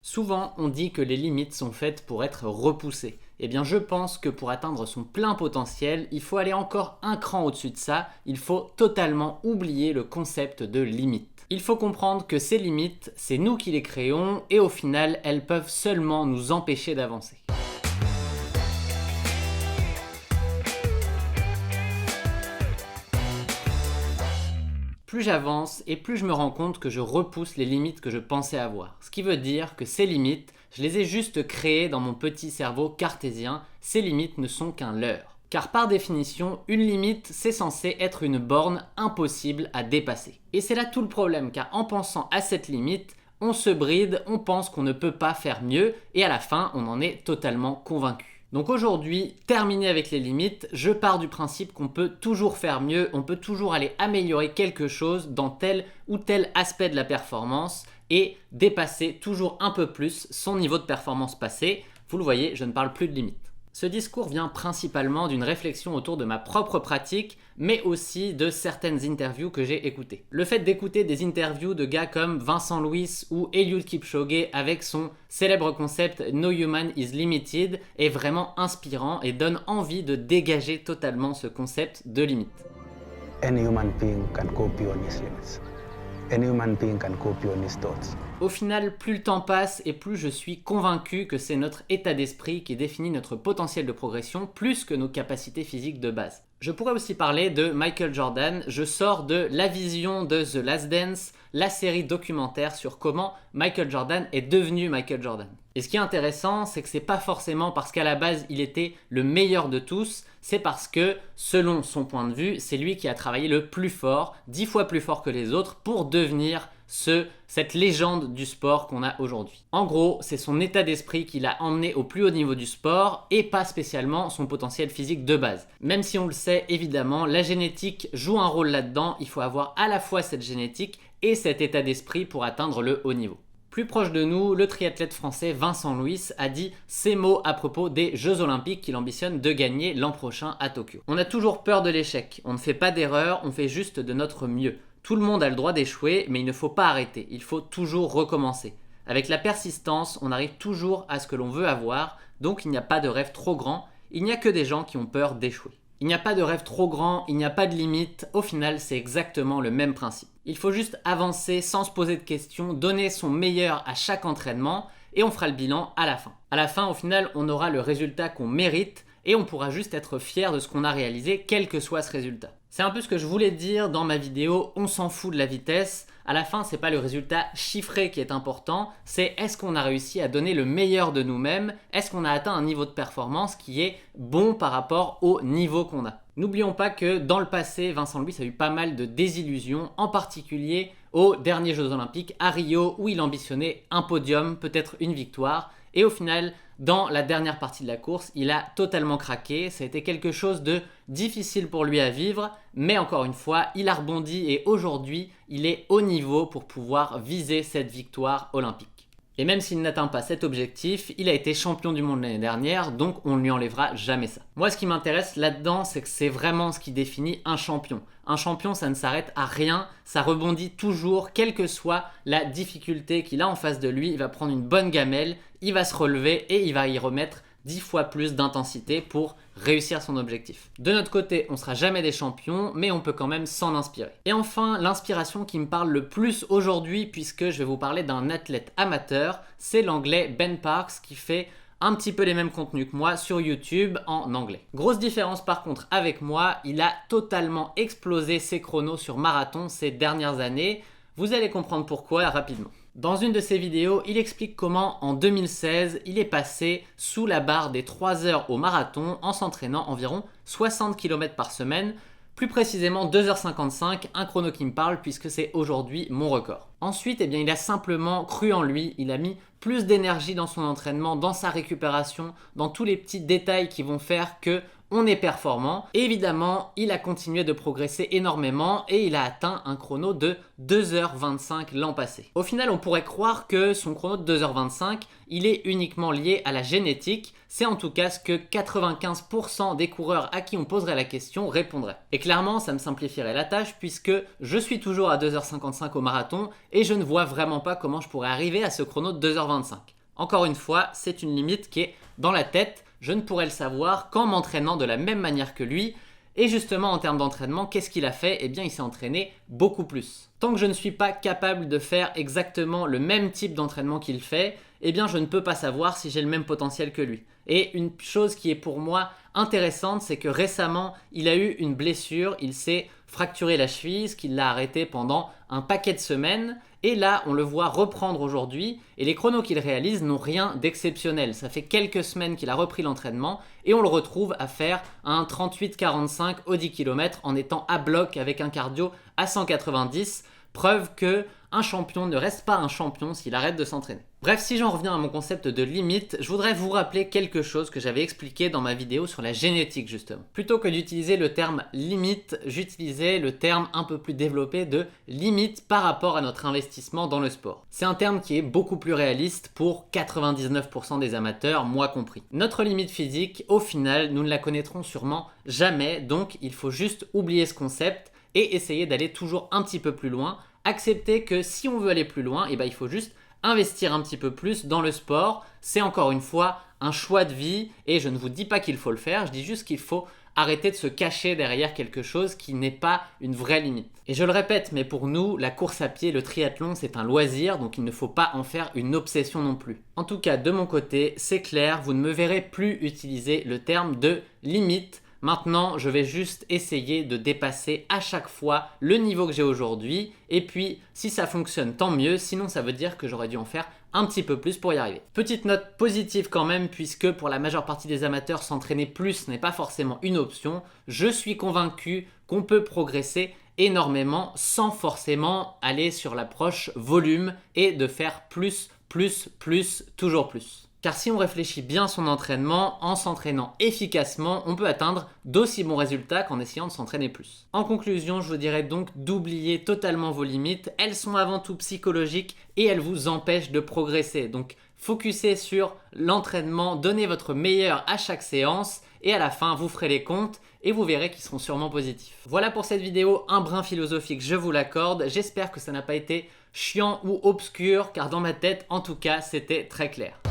Souvent, on dit que les limites sont faites pour être repoussées. Eh bien, je pense que pour atteindre son plein potentiel, il faut aller encore un cran au-dessus de ça, il faut totalement oublier le concept de limite. Il faut comprendre que ces limites, c'est nous qui les créons et au final, elles peuvent seulement nous empêcher d'avancer. Plus j'avance et plus je me rends compte que je repousse les limites que je pensais avoir. Ce qui veut dire que ces limites, je les ai juste créées dans mon petit cerveau cartésien, ces limites ne sont qu'un leurre. Car par définition, une limite, c'est censé être une borne impossible à dépasser. Et c'est là tout le problème, car en pensant à cette limite, on se bride, on pense qu'on ne peut pas faire mieux, et à la fin, on en est totalement convaincu. Donc aujourd'hui, terminé avec les limites, je pars du principe qu'on peut toujours faire mieux, on peut toujours aller améliorer quelque chose dans tel ou tel aspect de la performance et dépasser toujours un peu plus son niveau de performance passé. Vous le voyez, je ne parle plus de limites. Ce discours vient principalement d'une réflexion autour de ma propre pratique, mais aussi de certaines interviews que j'ai écoutées. Le fait d'écouter des interviews de gars comme Vincent Louis ou Eliud Kipchoge avec son célèbre concept No Human is Limited est vraiment inspirant et donne envie de dégager totalement ce concept de limite. Any human being can go beyond his limits. Any human being can go beyond his thoughts. Au final, plus le temps passe et plus je suis convaincu que c'est notre état d'esprit qui définit notre potentiel de progression plus que nos capacités physiques de base. Je pourrais aussi parler de Michael Jordan. Je sors de La Vision de The Last Dance, la série documentaire sur comment Michael Jordan est devenu Michael Jordan. Et ce qui est intéressant, c'est que c'est pas forcément parce qu'à la base il était le meilleur de tous, c'est parce que, selon son point de vue, c'est lui qui a travaillé le plus fort, 10 fois plus fort que les autres, pour devenir cette légende du sport qu'on a aujourd'hui. En gros, c'est son état d'esprit qui l'a emmené au plus haut niveau du sport et pas spécialement son potentiel physique de base. Même si on le sait, évidemment, la génétique joue un rôle là-dedans, il faut avoir à la fois cette génétique et cet état d'esprit pour atteindre le haut niveau. Plus proche de nous, le triathlète français Vincent Louis a dit ces mots à propos des Jeux Olympiques qu'il ambitionne de gagner l'an prochain à Tokyo. On a toujours peur de l'échec, on ne fait pas d'erreur, on fait juste de notre mieux. Tout le monde a le droit d'échouer, mais il ne faut pas arrêter, il faut toujours recommencer. Avec la persistance, on arrive toujours à ce que l'on veut avoir, donc il n'y a pas de rêve trop grand, il n'y a que des gens qui ont peur d'échouer. Il n'y a pas de rêve trop grand, il n'y a pas de limite, au final c'est exactement le même principe. Il faut juste avancer sans se poser de questions, donner son meilleur à chaque entraînement et on fera le bilan à la fin. À la fin, au final, on aura le résultat qu'on mérite et on pourra juste être fier de ce qu'on a réalisé, quel que soit ce résultat. C'est un peu ce que je voulais dire dans ma vidéo, on s'en fout de la vitesse. À la fin, c'est pas le résultat chiffré qui est important, c'est est-ce qu'on a réussi à donner le meilleur de nous-mêmes, est-ce qu'on a atteint un niveau de performance qui est bon par rapport au niveau qu'on a. N'oublions pas que dans le passé, Vincent Louis a eu pas mal de désillusions, en particulier aux derniers Jeux Olympiques à Rio où il ambitionnait un podium, peut-être une victoire, et au final, dans la dernière partie de la course, il a totalement craqué. Ça a été quelque chose de difficile pour lui à vivre, mais encore une fois, il a rebondi et aujourd'hui, il est au niveau pour pouvoir viser cette victoire olympique. Et même s'il n'atteint pas cet objectif, il a été champion du monde l'année dernière, donc on ne lui enlèvera jamais ça. Moi, ce qui m'intéresse là-dedans, c'est que c'est vraiment ce qui définit un champion. Un champion, ça ne s'arrête à rien, ça rebondit toujours, quelle que soit la difficulté qu'il a en face de lui, il va prendre une bonne gamelle, il va se relever et il va y remettre 10 fois plus d'intensité pour réussir son objectif. De notre côté, on ne sera jamais des champions, mais on peut quand même s'en inspirer. Et enfin, l'inspiration qui me parle le plus aujourd'hui, puisque je vais vous parler d'un athlète amateur, c'est l'anglais Ben Parks qui fait un petit peu les mêmes contenus que moi sur YouTube en anglais. Grosse différence par contre avec moi, il a totalement explosé ses chronos sur marathon ces dernières années. Vous allez comprendre pourquoi rapidement. Dans une de ses vidéos, il explique comment en 2016, il est passé sous la barre des 3 heures au marathon en s'entraînant environ 60 km par semaine, plus précisément 2h55, un chrono qui me parle puisque c'est aujourd'hui mon record. Ensuite, il a simplement cru en lui, il a mis plus d'énergie dans son entraînement, dans sa récupération, dans tous les petits détails qui vont faire que on est performant. Et évidemment, il a continué de progresser énormément et il a atteint un chrono de 2h25 l'an passé. Au final, on pourrait croire que son chrono de 2h25, il est uniquement lié à la génétique. C'est en tout cas ce que 95% des coureurs à qui on poserait la question répondraient. Et clairement, ça me simplifierait la tâche puisque je suis toujours à 2h55 au marathon et je ne vois vraiment pas comment je pourrais arriver à ce chrono de 2h25. Encore une fois, c'est une limite qui est dans la tête. Je ne pourrais le savoir qu'en m'entraînant de la même manière que lui. Et justement, en termes d'entraînement, qu'est-ce qu'il a fait? Eh bien, il s'est entraîné beaucoup plus. Tant que je ne suis pas capable de faire exactement le même type d'entraînement qu'il fait, eh bien, je ne peux pas savoir si j'ai le même potentiel que lui. Et une chose qui est pour moi intéressante, c'est que récemment, il a eu une blessure, il s'est fracturé la cheville, ce qui l'a arrêté pendant un paquet de semaines. Et là, on le voit reprendre aujourd'hui et les chronos qu'il réalise n'ont rien d'exceptionnel. Ça fait quelques semaines qu'il a repris l'entraînement et on le retrouve à faire un 38-45 au 10 km en étant à bloc avec un cardio à 190. Preuve que un champion ne reste pas un champion s'il arrête de s'entraîner. Bref, si j'en reviens à mon concept de limite, je voudrais vous rappeler quelque chose que j'avais expliqué dans ma vidéo sur la génétique justement. Plutôt que d'utiliser le terme limite, j'utilisais le terme un peu plus développé de limite par rapport à notre investissement dans le sport. C'est un terme qui est beaucoup plus réaliste pour 99% des amateurs, moi compris. Notre limite physique, au final, nous ne la connaîtrons sûrement jamais, donc il faut juste oublier ce concept et essayer d'aller toujours un petit peu plus loin. Accepter que si on veut aller plus loin, il faut juste investir un petit peu plus dans le sport. C'est encore une fois un choix de vie et je ne vous dis pas qu'il faut le faire, je dis juste qu'il faut arrêter de se cacher derrière quelque chose qui n'est pas une vraie limite. Et je le répète, mais pour nous, la course à pied, le triathlon, c'est un loisir, donc il ne faut pas en faire une obsession non plus. En tout cas, de mon côté, c'est clair, vous ne me verrez plus utiliser le terme de limite. Maintenant, je vais juste essayer de dépasser à chaque fois le niveau que j'ai aujourd'hui. Et puis, si ça fonctionne, tant mieux. Sinon, ça veut dire que j'aurais dû en faire un petit peu plus pour y arriver. Petite note positive quand même, puisque pour la majeure partie des amateurs, s'entraîner plus n'est pas forcément une option. Je suis convaincu qu'on peut progresser énormément sans forcément aller sur l'approche volume et de faire plus, toujours plus. Car si on réfléchit bien son entraînement, en s'entraînant efficacement, on peut atteindre d'aussi bons résultats qu'en essayant de s'entraîner plus. En conclusion, je vous dirais donc d'oublier totalement vos limites. Elles sont avant tout psychologiques et elles vous empêchent de progresser. Donc, focussez sur l'entraînement, donnez votre meilleur à chaque séance et à la fin, vous ferez les comptes et vous verrez qu'ils seront sûrement positifs. Voilà pour cette vidéo, un brin philosophique, je vous l'accorde. J'espère que ça n'a pas été chiant ou obscur, car dans ma tête, en tout cas, c'était très clair.